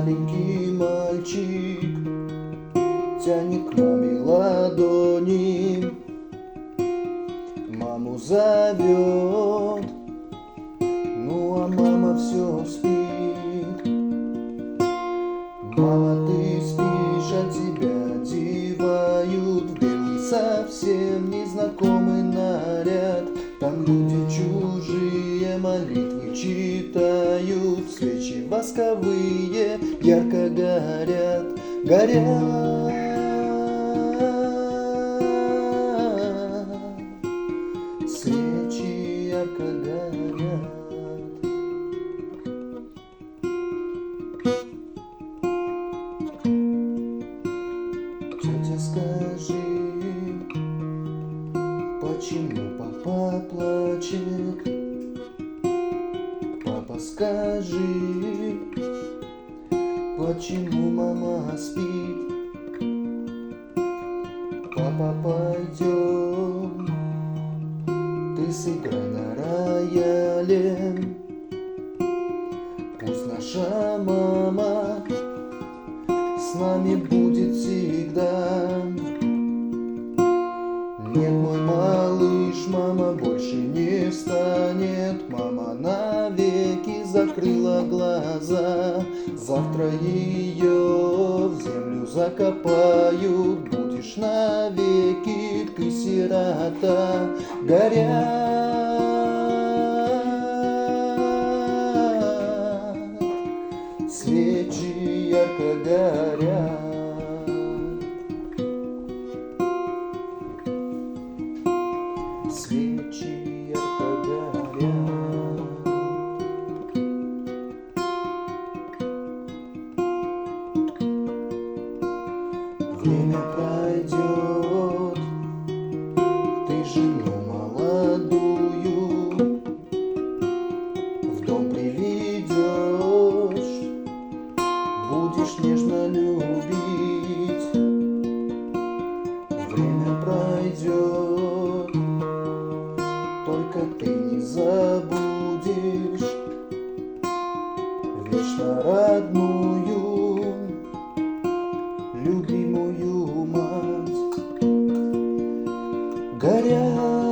Маленький мальчик тянет к маме ладони, маму зовет, ну а мама все спит. Мама, ты спишь, а тебя одевают в белый совсем незнакомый наряд. Там люди чужие молитвы читают, свечи восковые ярко горят, горят. Свечи ярко горят. Тетя, скажи, почему папа плачет? Папа, скажи, почему мама спит? Папа, пойдем, ты сыграй на рояле, пусть наша мама с нами будет всегда. Нет, мой малыш, мама больше не встанет. Мама навеки закрыла глаза. Завтра ее в землю закопают. Будешь навеки ты сирота. Горят свечи, ярко горят. Свечи ярко горят. Время пройдет, ты жену молодую в дом приведешь, будешь нежно любить. Время пройдет, только ты не забудешь вечно родную, любимую мать. Горят